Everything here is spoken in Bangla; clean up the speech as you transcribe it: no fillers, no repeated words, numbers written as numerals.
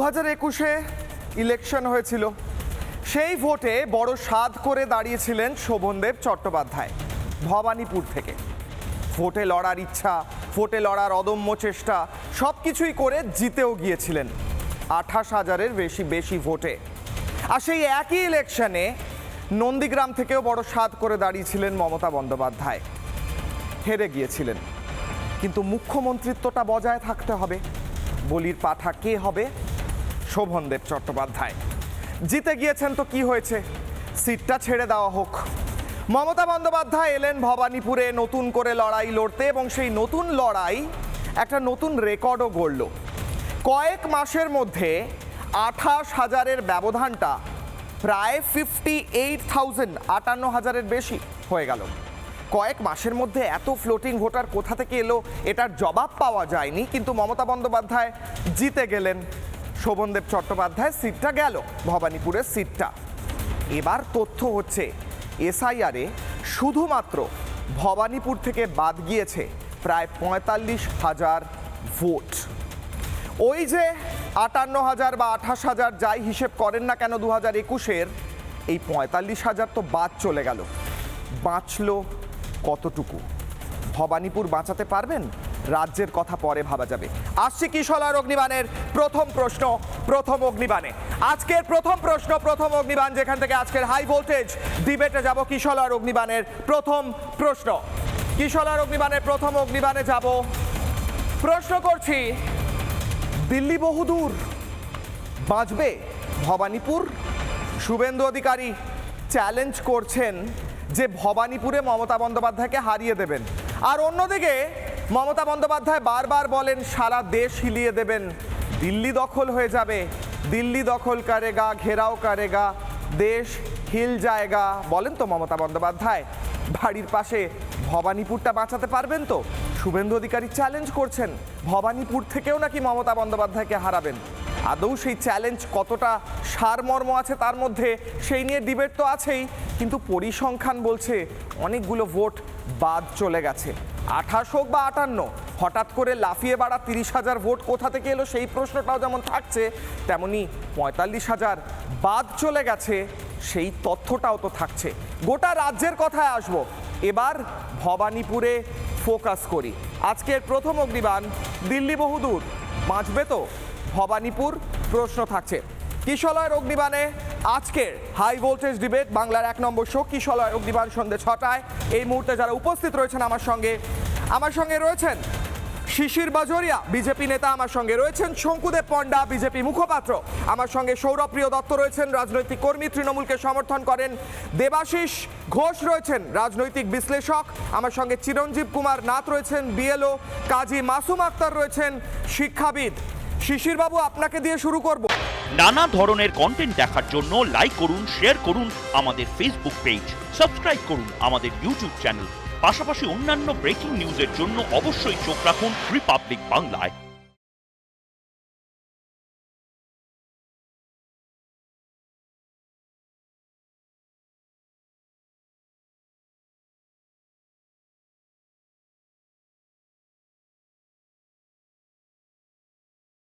2021-এ ইলেকশন হয়েছিল। সেই ভোটে বড় স্বাদ করে দাঁড়িয়েছিলেন শোভনদেব চট্টোপাধ্যায় ভবানীপুর থেকে। ভোটে লড়ার ইচ্ছা, ভোটে লড়ার অদম্য চেষ্টা সব কিছুই করে জিতেও গিয়েছিলেন 28,000-এর বেশি ভোটে। আর সেই একই ইলেকশনে নন্দীগ্রাম থেকেও বড় স্বাদ করে দাঁড়িয়েছিলেন মমতা বন্দ্যোপাধ্যায়। হেরে গিয়েছিলেন, কিন্তু মুখ্যমন্ত্রিত্বটা বজায় থাকতে হবে। বলির পাঠা কে হবে? শোভনদেব চট্টোপাধ্যায়। জিতে গিয়েছেন তো কি হয়েছে, সিটটা ছেড়ে দেওয়া হোক। মমতা বন্দ্যোপাধ্যায় এলেন ভবানীপুরে নতুন করে লড়াই লড়তে, এবং সেই নতুন লড়াই একটা নতুন রেকর্ডও গড়ল। কয়েক মাসের মধ্যে 28,000-এর ব্যবধানটা প্রায় 58,000, 58,000-এর বেশি হয়ে গেল। কয়েক মাসের মধ্যে এত ফ্লোটিং ভোটার কোথা থেকে এলো এটার জবাব পাওয়া যায়নি, কিন্তু মমতা বন্দ্যোপাধ্যায় জিতে গেলেন। শোভনদেব চট্টোপাধ্যায় সিটটা গেল, ভবানীপুরের সিটটা। এবার তথ্য হচ্ছে এসআইআরে শুধুমাত্র ভবানীপুর থেকে বাদ গিয়েছে প্রায় 45,000 ভোট। ওই যে 58,000 বা 28,000 যাই হিসেব করেন না কেন 2021-এর, এই 45,000 তো বাদ চলে গেল। বাঁচলো কতটুকু? ভবানীপুর বাঁচাতে পারবেন? রাজ্যের কথা পরে ভাবা যাবে। আসছি কিশলয় অগ্নিবাণের প্রথম প্রশ্ন, প্রথম অগ্নিবাণে। আজকের প্রথম প্রশ্ন, প্রথম অগ্নিবাণ, যেখান থেকে আজকের হাই ভোল্টেজ ডিবেটে যাব। কিশলয় অগ্নিবাণের প্রথম প্রশ্ন, কিশলয় অগ্নিবাণের প্রথম অগ্নিবাণে যাব। প্রশ্ন করছি, দিল্লি বহুদূর, বাঁচবে ভবানীপুর? শুভেন্দু অধিকারী চ্যালেঞ্জ করছেন যে ভবানীপুরে মমতা বন্দ্যোপাধ্যায়কে হারিয়ে দেবেন। আর অন্যদিকে মমতা বন্দ্যোপাধ্যায় বারবার বলেন সারা দেশ হিলিয়ে দেবেন, দিল্লি দখল হয়ে যাবে, দিল্লি দখল করেগা, ঘেরাও করেগা, দেশ হিল জায়গা। বলেন তো মমতা বন্দ্যোপাধ্যায়, বাড়ির পাশে ভবানীপুরটা বাঁচাতে পারবেন তো? শুভেন্দু অধিকারী চ্যালেঞ্জ করছেন ভবানীপুর থেকেও নাকি মমতা বন্দ্যোপাধ্যায়কে হারাবেন। আদৌ সেই চ্যালেঞ্জ কতটা সারমর্ম আছে তার মধ্যে, সেই নিয়ে ডিবেট তো আছেই, কিন্তু পরিসংখ্যান বলছে অনেকগুলো ভোট বাদ চলে গেছে। 28 হোক বা 58, হঠাৎ করে লাফিয়ে বাড়া 30,000 ভোট কোথা থেকে এলো সেই প্রশ্নটাও যেমন থাকছে, তেমনি 45,000 বাদ চলে গেছে সেই তথ্যটাও তো থাকছে। গোটা রাজ্যের কথায় আসবো, এবার ভবানীপুরে ফোকাস করি। আজকের প্রথম অগ্নিবাণ, দিল্লি বহুদূর, বাঁচবে তো ভবানীপুর? প্রশ্ন থাকছে। কিশলয়ের অগ্নিবাণে আজকের হাই ভোল্টেজ ডিবেট, বাংলার 1 নম্বর শো কিশলয়ের অগ্নিবাণ, সন্ধ্যে 6টায়। এই মুহূর্তে যারা উপস্থিত রয়েছেন আমার সঙ্গে রয়েছেন শিশির বাজোরিয়া, বিজেপি নেতা। আমার সঙ্গে রয়েছেন শঙ্কুদেব পণ্ডা, বিজেপি মুখপাত্র। আমার সঙ্গে সৌরভপ্রিয় দত্ত রয়েছেন, রাজনৈতিক কর্মী, তৃণমূলকে সমর্থন করেন। দেবাশিস ঘোষ রয়েছেন, রাজনৈতিক বিশ্লেষক। আমার সঙ্গে চিরঞ্জীব কুমার নাথ রয়েছেন, বিএলও। কাজী মাসুম আক্তার রয়েছেন, শিক্ষাবিদ। শিশির বাবু, আপনাকে দিয়ে শুরু করব। নানা ধরনের কন্টেন্ট দেখার জন্য লাইক করুন, শেয়ার করুন আমাদের ফেসবুক পেজ, সাবস্ক্রাইব করুন আমাদের ইউটিউব চ্যানেল। পাশাপাশি অন্যান্য ব্রেকিং নিউজের জন্য অবশ্যই চোখ রাখুন রিপাবলিক বাংলায়।